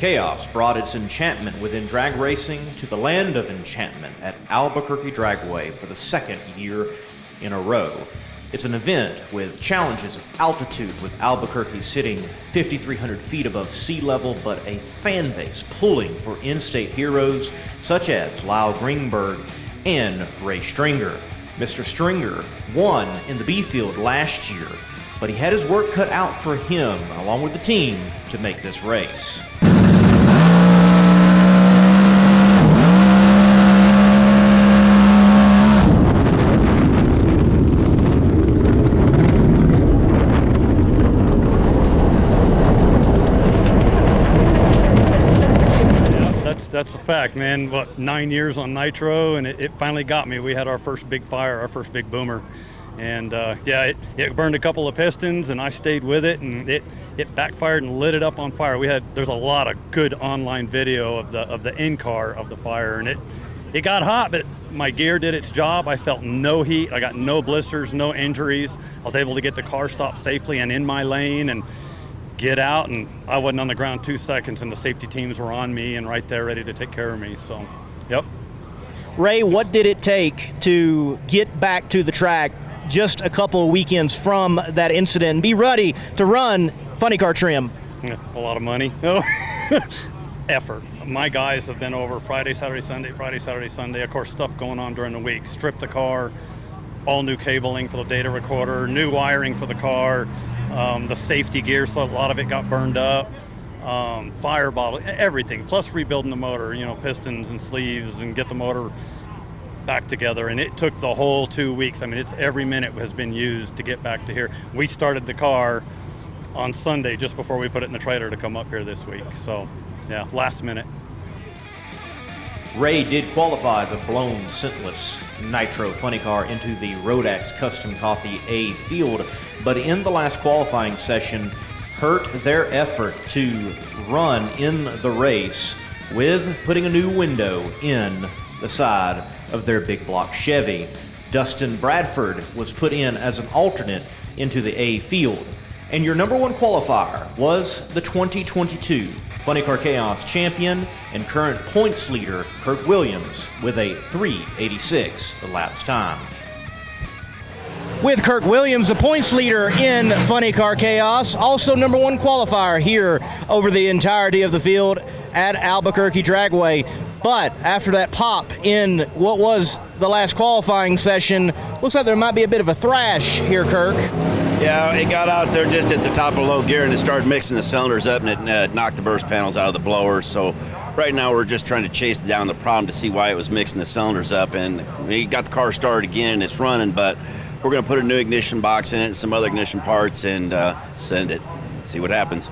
Chaos brought its enchantment within drag racing to the land of enchantment at Albuquerque Dragway for the second year in a row. It's an event with challenges of altitude, with Albuquerque sitting 5,300 feet above sea level, but a fan base pulling for in-state heroes such as Lyle Greenberg and Ray Stringer. Mr. Stringer won in the B field last year, but he had his work cut out for him, along with the team, to make this race. That's a fact, man. 9 years on nitro, and it finally got me. We had our first big fire, our first big boomer. And it burned a couple of pistons, and I stayed with it, and it backfired and lit it up on fire. There's a lot of good online video of the in-car of the fire, and it got hot, but my gear did its job. I felt no heat. I got no blisters, no injuries. I was able to get the car stopped safely and in my lane and get out, and I wasn't on the ground 2 seconds, and the safety teams were on me and right there ready to take care of me. So, yep. Ray, what did it take to get back to the track just a couple of weekends from that incident and be ready to run funny car trim? Yeah, a lot of money. Effort. My guys have been over Friday, Saturday, Sunday. Of course, stuff going on during the week. Strip the car, all new cabling for the data recorder, new wiring for the car, the safety gear, so a lot of it got burned up, fire bottle, everything, plus rebuilding the motor, pistons and sleeves, and get the motor back together. And it took the whole 2 weeks. I mean, it's every minute has been used to get back to here. We started the car on Sunday just before we put it in the trailer to come up here this week. So, yeah, last minute. Ray did qualify the blown scentless nitro funny car into the Rodak's Custom Coffee A field, but in the last qualifying session hurt their effort to run in the race with putting a new window in the side of their big block Chevy. Dustin Bradford was put in as an alternate into the A field. And your number one qualifier was the 2022 Funny Car Chaos champion and current points leader, Kirk Williams, with a 3:86 elapsed time. With Kirk Williams, the points leader in Funny Car Chaos, also number one qualifier here over the entirety of the field at Albuquerque Dragway. But after that pop in what was the last qualifying session, looks like there might be a bit of a thrash here, Kirk. Yeah, it got out there just at the top of low gear, and it started mixing the cylinders up, and it knocked the burst panels out of the blower. So right now we're just trying to chase down the problem to see why it was mixing the cylinders up. And we got the car started again, and it's running, but we're going to put a new ignition box in it and some other ignition parts and send it, see what happens.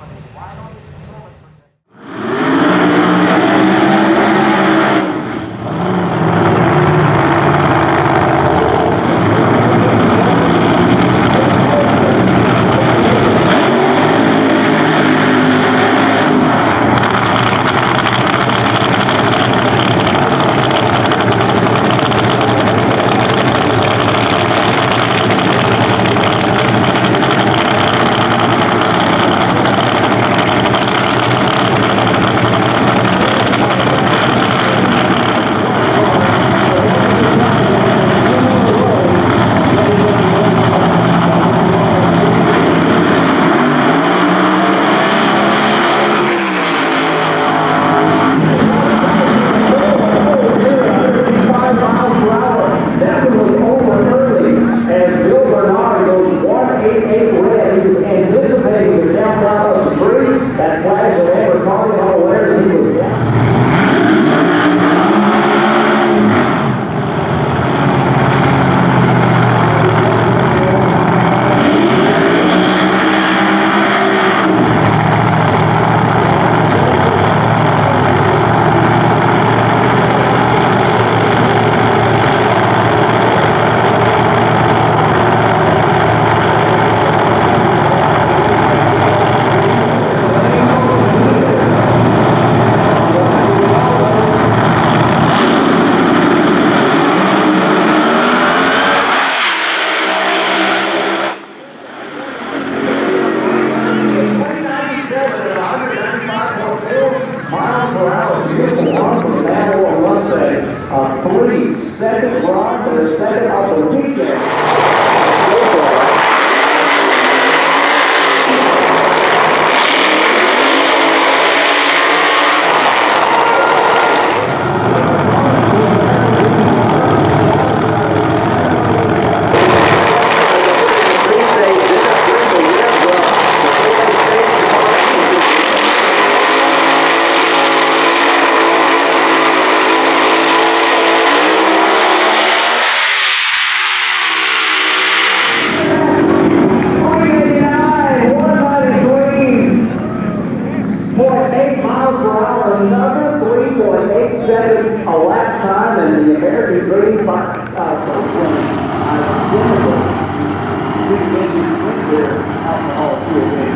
miles per hour. Beautiful run from Manuel Mustang. A 3-second run, their second of the weekend. So far. A last time, and the American Dream identical. We can sprint there alcohol fuel game.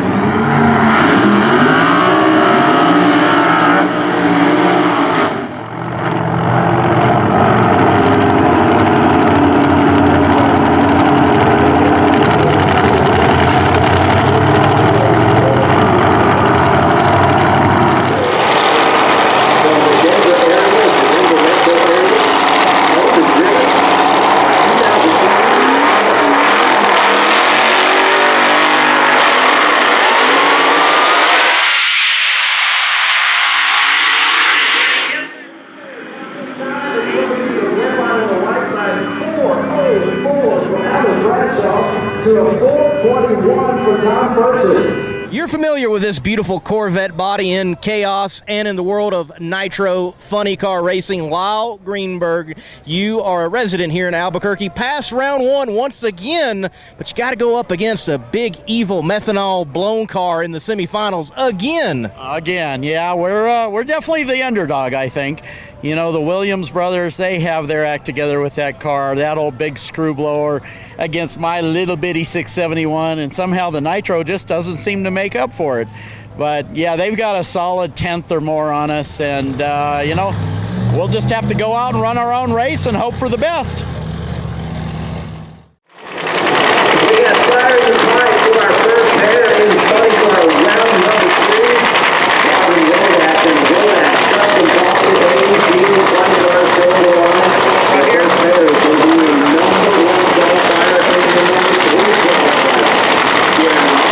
To a 421 for Tom Burgess. You're familiar with this beautiful Corvette body in Chaos and in the world of Nitro Funny Car Racing. Lyle Greenberg, you are a resident here in Albuquerque. Passed round one once again, but you got to go up against a big, evil, methanol blown car in the semifinals again. Again, yeah, we're definitely the underdog, I think. You know, the Williams brothers, they have their act together with that car, that old big screw blower against my little bitty 671, and somehow the Nitro just doesn't seem to make up for it. But yeah, they've got a solid 10th or more on us, and you know, we'll just have to go out and run our own race and hope for the best. We got flyers and flights for our first pair in Funny Car round number 2. Robin Rodak and Rodak Custom Coffee, Funny Car Silver Line. Our first pair is going to be the number 1 qualifier and the number 3 qualifier. Yeah.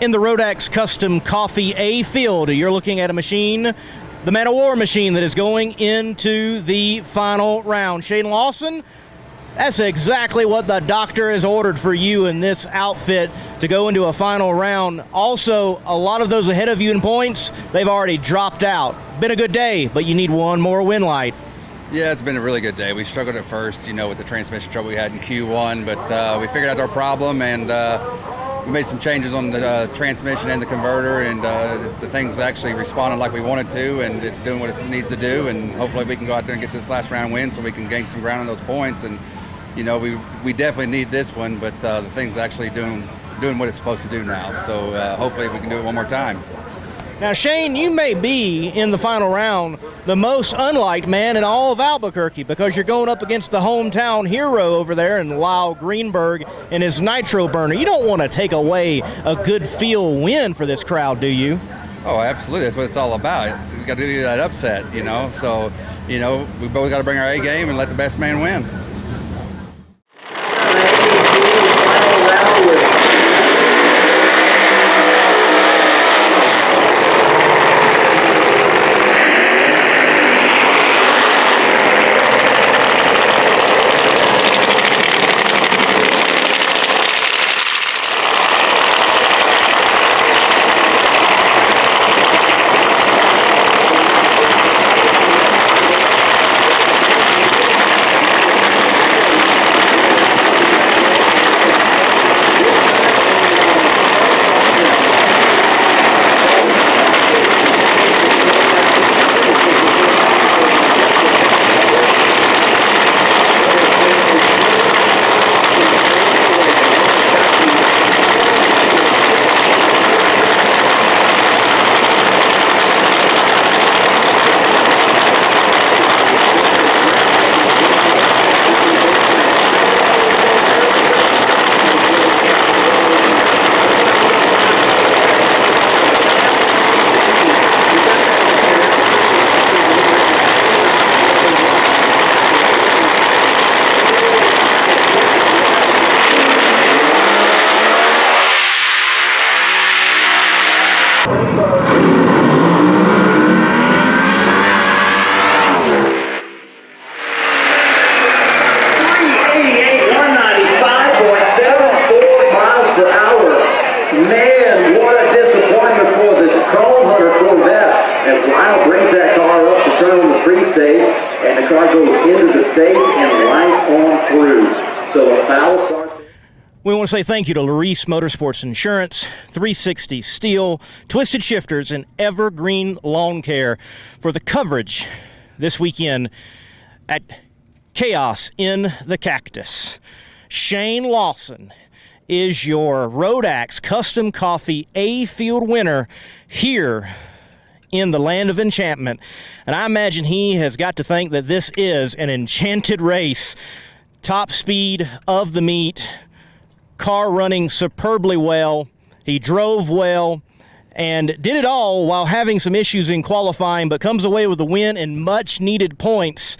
In the Rodak's Custom Coffee A field, you're looking at a machine, the Man of War machine, that is going into the final round. Shane Lawson, that's exactly what the doctor has ordered for you in this outfit to go into a final round. Also, a lot of those ahead of you in points, they've already dropped out. Been a good day, but you need one more win light. Yeah, it's been a really good day. We struggled at first, you know, with the transmission trouble we had in Q1, but we figured out our problem, and we made some changes on the transmission and the converter, and the thing's actually responded like we wanted to, and it's doing what it needs to do. And hopefully we can go out there and get this last round win, so we can gain some ground on those points. And you know, we definitely need this one, but the thing's actually doing what it's supposed to do now. So hopefully we can do it one more time. Now, Shane, you may be in the final round the most unliked man in all of Albuquerque, because you're going up against the hometown hero over there in Lyle Greenberg and his nitro burner. You don't want to take away a good feel win for this crowd, do you? Oh, absolutely. That's what it's all about. We got to do that upset, you know. So, you know, we both got to bring our A game and let the best man win. Man, what a disappointment for this Chrome Hunter Corvette as Lyle brings that car up to turn on the pre-stage, and the car goes into the stage and right on through. So a foul start. We want to say thank you to Larice Motorsports Insurance, 360 Steel, Twisted Shifters, and Evergreen Lawn Care for the coverage this weekend at Chaos in the Cactus. Shane Lawson is your Rodak's Custom Coffee A Field winner here in the land of enchantment. And I imagine he has got to think that this is an enchanted race. Top speed of the meet, car running superbly well. He drove well and did it all while having some issues in qualifying, but comes away with a win and much needed points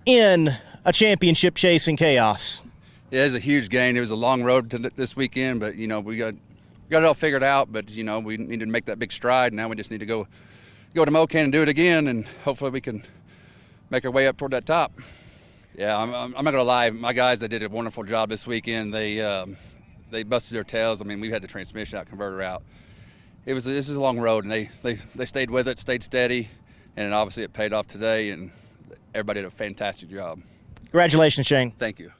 in a championship chase in Chaos. Yeah, it was a huge gain. It was a long road to this weekend, but, you know, we got it all figured out. But, you know, we needed to make that big stride. Now we just need to go to Mocan and do it again, and hopefully we can make our way up toward that top. Yeah, I'm not going to lie. My guys, they did a wonderful job this weekend. They busted their tails. I mean, we had the transmission out, converter out. This is a long road, and they stayed with it, stayed steady, and obviously it paid off today, and everybody did a fantastic job. Congratulations, Shane. Thank you.